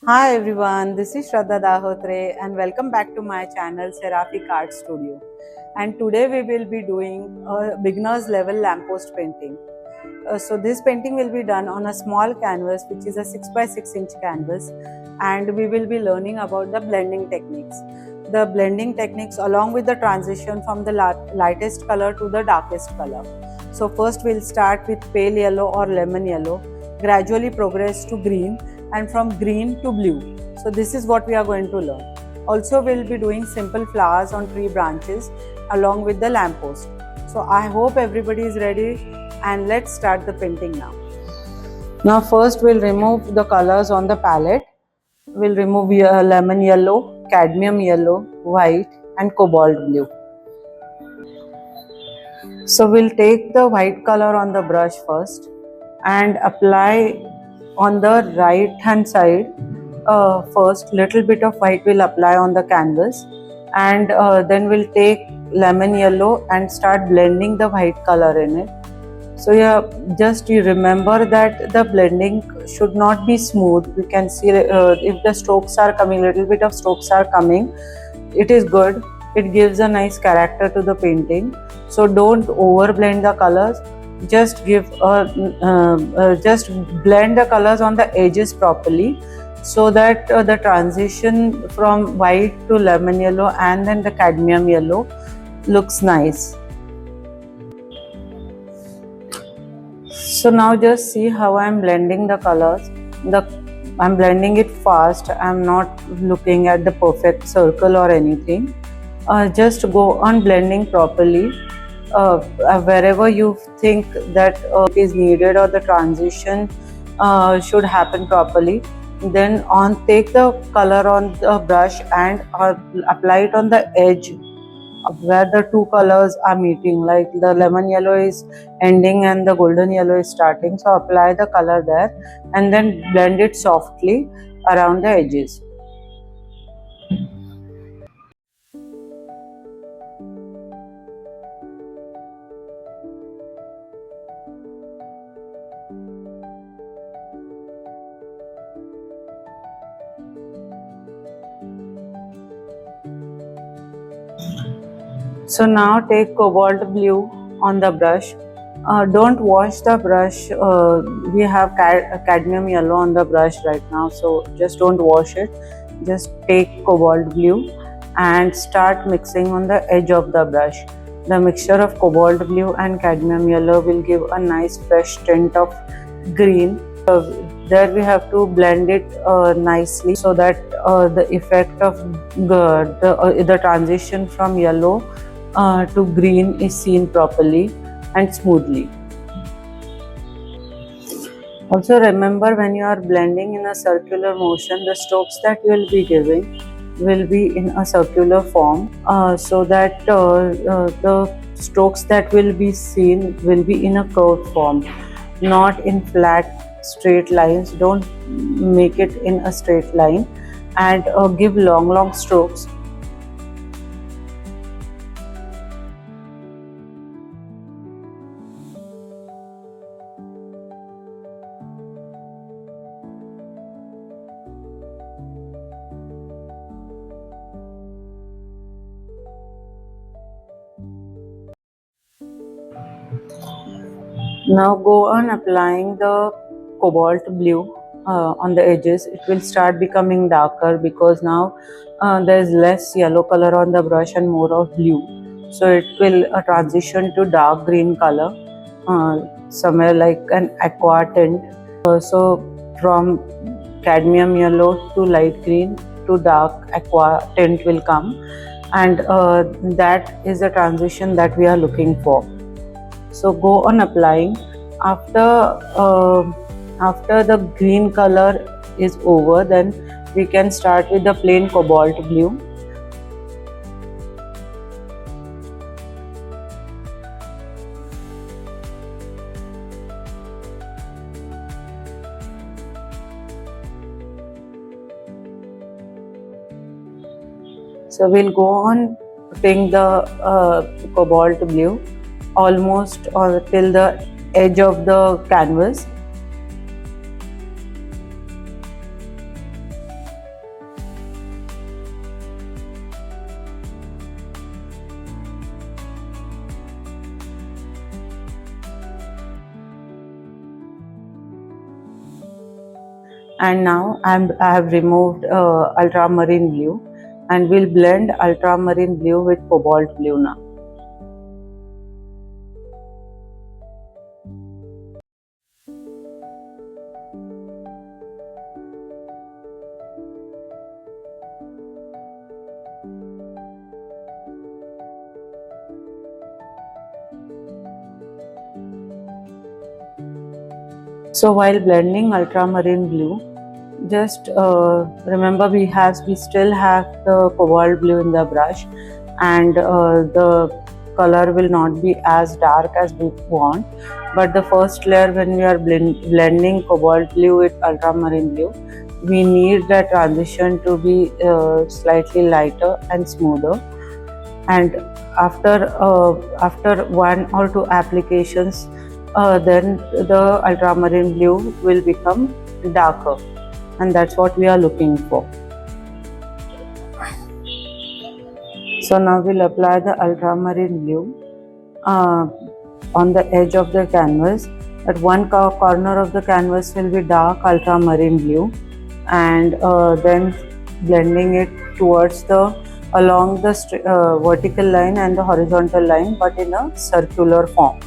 Hi everyone, this is Shraddha Dahotre and welcome back to my channel Seraphic Art Studio. And today we will be doing a beginner's level lamppost painting. So this painting will be done on a small canvas, which is a 6 by 6 inch canvas, and we will be learning about the blending techniques. The blending techniques along with the transition from the lightest color to the darkest color. So first we'll start with pale yellow or lemon yellow, gradually progress to green, and from green to blue. So this is what we are going to learn. Also we'll be doing simple flowers on tree branches along with the lamppost. So I hope everybody is ready and let's start the painting now. Now first we'll remove the colors on the palette. We'll remove lemon yellow, cadmium yellow, white and cobalt blue. So we'll take the white color on the brush first and apply on the right hand side. First little bit of white will apply on the canvas, and then we'll take lemon yellow and start blending the white color in it. So yeah, just you remember that the blending should not be smooth. We can see if the strokes are coming, little bit of strokes are coming, it is good. It gives a nice character to the painting. So don't over blend the colors. Just just blend the colors on the edges properly, so that the transition from white to lemon yellow and then the cadmium yellow looks nice. So now just see how I am blending the colors. I'm blending it fast. I'm not looking at the perfect circle or anything. Just go on blending properly. Wherever you think that it is needed or the transition should happen properly, then take the color on the brush and apply it on the edge where the two colors are meeting, like the lemon yellow is ending and the golden yellow is starting. So apply the color there and then blend it softly around the edges. So now take cobalt blue on the brush. Don't wash the brush. We have cadmium yellow on the brush right now, so just don't wash it. Just take cobalt blue and start mixing on the edge of the brush. The mixture of cobalt blue and cadmium yellow will give a nice fresh tint of green. There we have to blend it nicely, so that the effect of the transition from yellow to green is seen properly and smoothly. Also remember, when you are blending in a circular motion, the strokes that you will be giving will be in a circular form, so that the strokes that will be seen will be in a curved form, not in flat straight lines. Don't make it in a straight line, and give long strokes. Now go on applying the cobalt blue on the edges. It will start becoming darker because now there is less yellow color on the brush and more of blue. So it will transition to dark green color, somewhere like an aqua tint. So from cadmium yellow to light green to dark aqua tint will come, and that is the transition that we are looking for. So go on applying. After the green color is over, then we can start with the plain cobalt blue. So we'll go on putting the cobalt blue almost till the edge of the canvas. And now I have removed ultramarine blue, and we'll blend ultramarine blue with cobalt blue now. So while blending ultramarine blue, just remember we still have the cobalt blue in the brush, and the color will not be as dark as we want. But the first layer, when we are blending cobalt blue with ultramarine blue, we need the transition to be slightly lighter and smoother. And after one or two applications, then the ultramarine blue will become darker, and that's what we are looking for. So now we'll apply the ultramarine blue on the edge of the canvas. At one corner of the canvas will be dark ultramarine blue, and then blending it towards along the vertical line and the horizontal line, but in a circular form.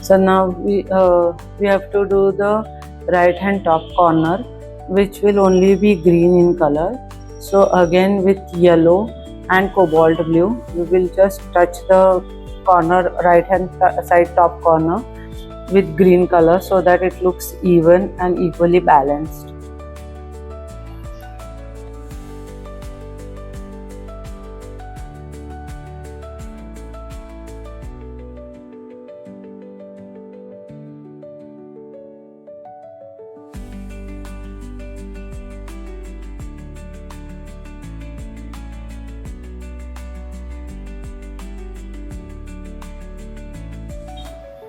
So now we have to do the right hand top corner, which will only be green in color. So again, with yellow and cobalt blue, we will just touch the corner, right hand side top corner, with green color, so that it looks even and equally balanced.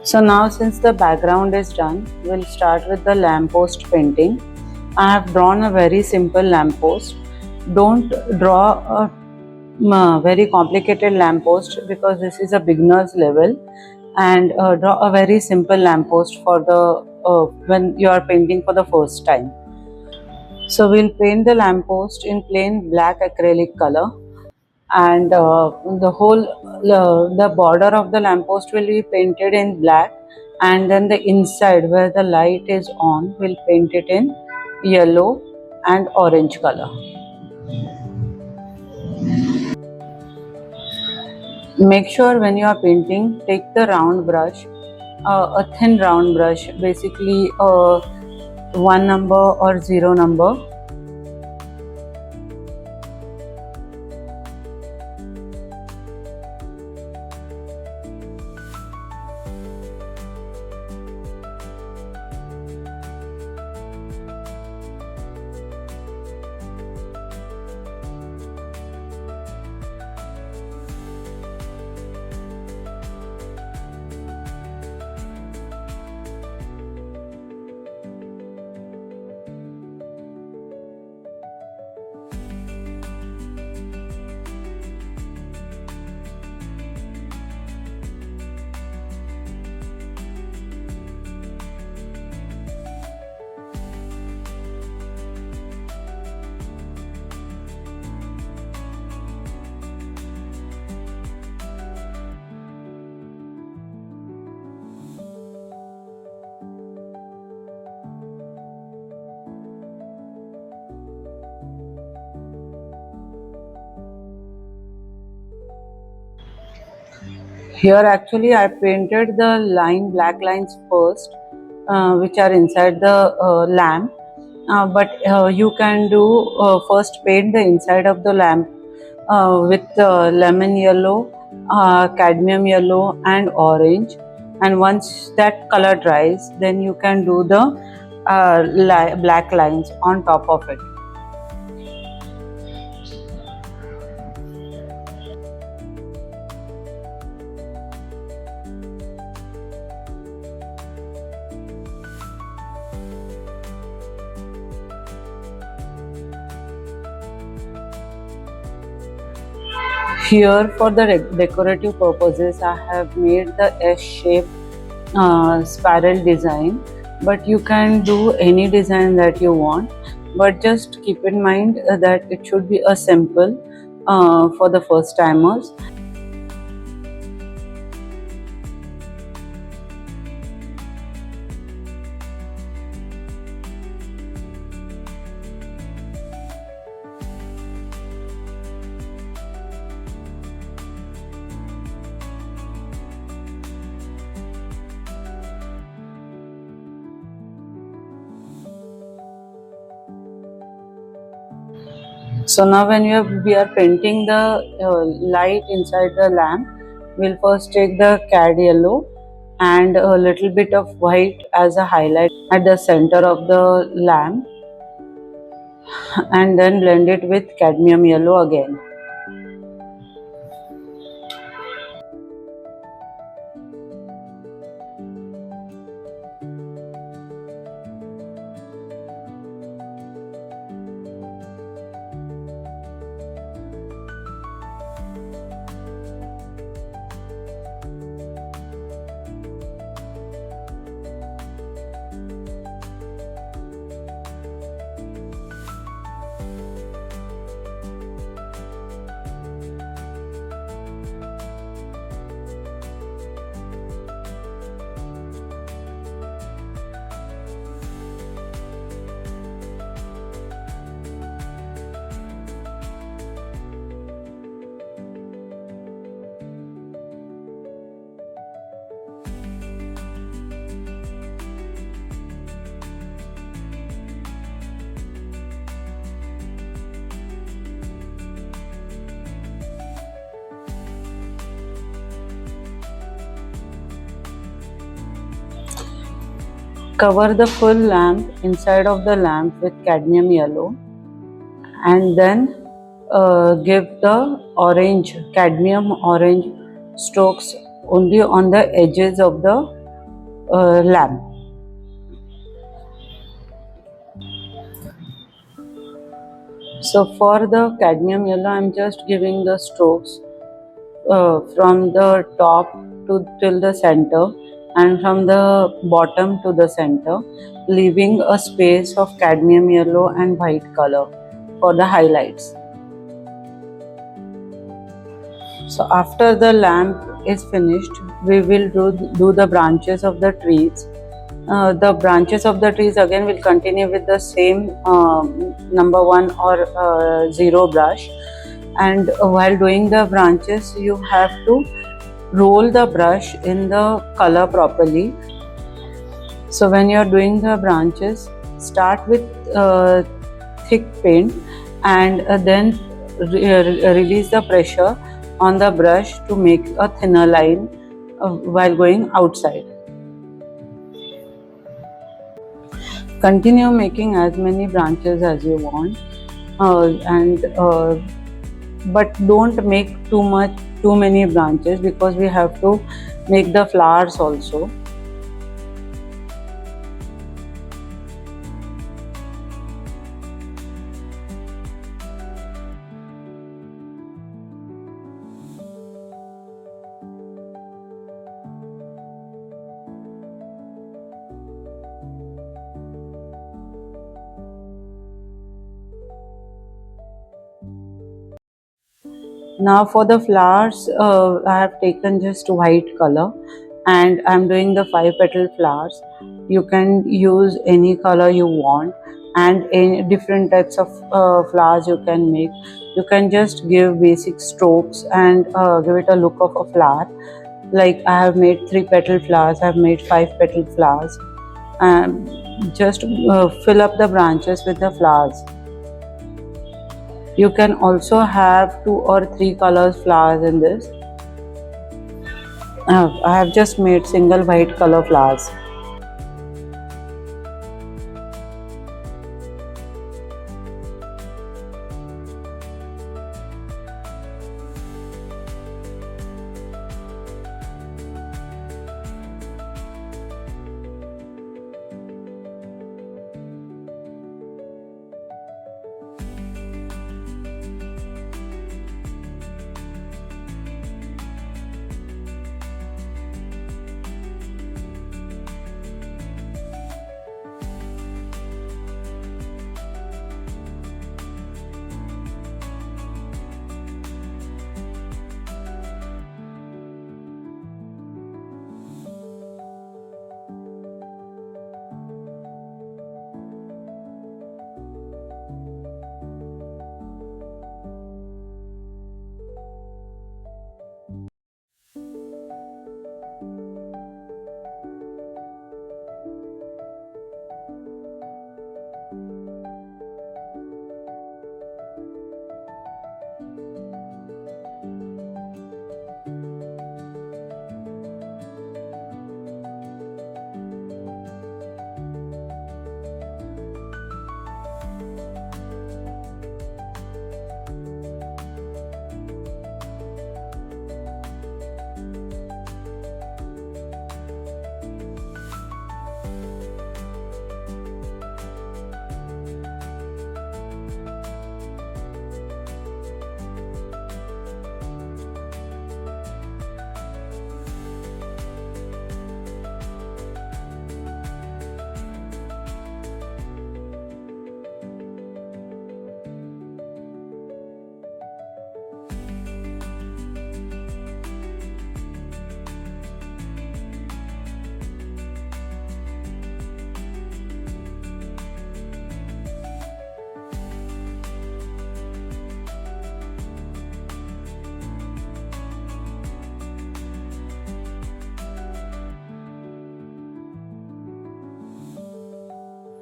So now, since the background is done, we'll start with the lamppost painting. I have drawn a very simple lamppost. Don't draw a very complicated lamppost, because this is a beginner's level, and draw a very simple lamppost for the when you are painting for the first time. So we'll paint the lamppost in plain black acrylic color, and the border of the lamppost will be painted in black, and then the inside where the light is on, will paint it in yellow and orange color. Make sure when you are painting, take the round brush, a thin round brush, basically 1 number or 0 number. Here actually I painted the black lines first, which are inside the lamp, but you can do first paint the inside of the lamp with lemon yellow, cadmium yellow and orange, and once that color dries, then you can do the black lines on top of it. Here for the decorative purposes, I have made the S-shape spiral design, but you can do any design that you want, but just keep in mind that it should be a simple for the first timers. So now when we are painting the light inside the lamp, we'll first take the cad yellow and a little bit of white as a highlight at the center of the lamp, and then blend it with cadmium yellow again. Cover the full lamp inside of the lamp with cadmium yellow, and then give the orange, cadmium orange strokes only on the edges of the lamp. So for the cadmium yellow, I'm just giving the strokes from the top to till the center, and from the bottom to the center, leaving a space of cadmium yellow and white color for the highlights. So after the lamp is finished, we will do the branches of the trees. The branches of the trees again will continue with the same number 1 or 0 brush, and while doing the branches you have to roll the brush in the color properly. So when you are doing the branches, start with thick paint, and then release the pressure on the brush to make a thinner line while going outside. Continue making as many branches as you want, but don't make too many branches, because we have to make the flowers also. Now for the flowers, I have taken just white color, and I'm doing the 5 petal flowers. You can use any color you want, and any different types of flowers you can make. You can just give basic strokes and give it a look of a flower. Like I have made 3 petal flowers, I have made 5 petal flowers. just fill up the branches with the flowers. You can also have 2 or 3 colors flowers in this. I have just made single white color flowers.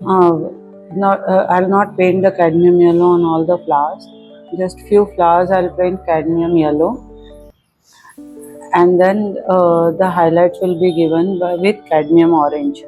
Uh, I'll not paint the cadmium yellow on all the flowers. Just few flowers I'll paint cadmium yellow, and then the highlights will be given with cadmium orange.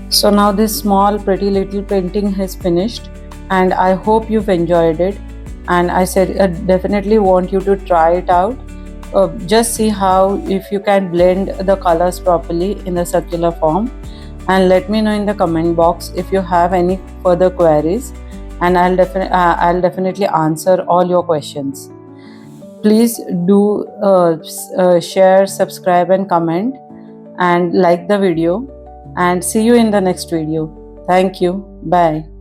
So now this small pretty little painting has finished, and I hope you've enjoyed it, and I said definitely want you to try it out. Just see how if you can blend the colors properly in the circular form, and let me know in the comment box if you have any further queries, and I'll definitely answer all your questions. Please do share, subscribe and comment, and like the video, and see you in the next video. Thank you. Bye.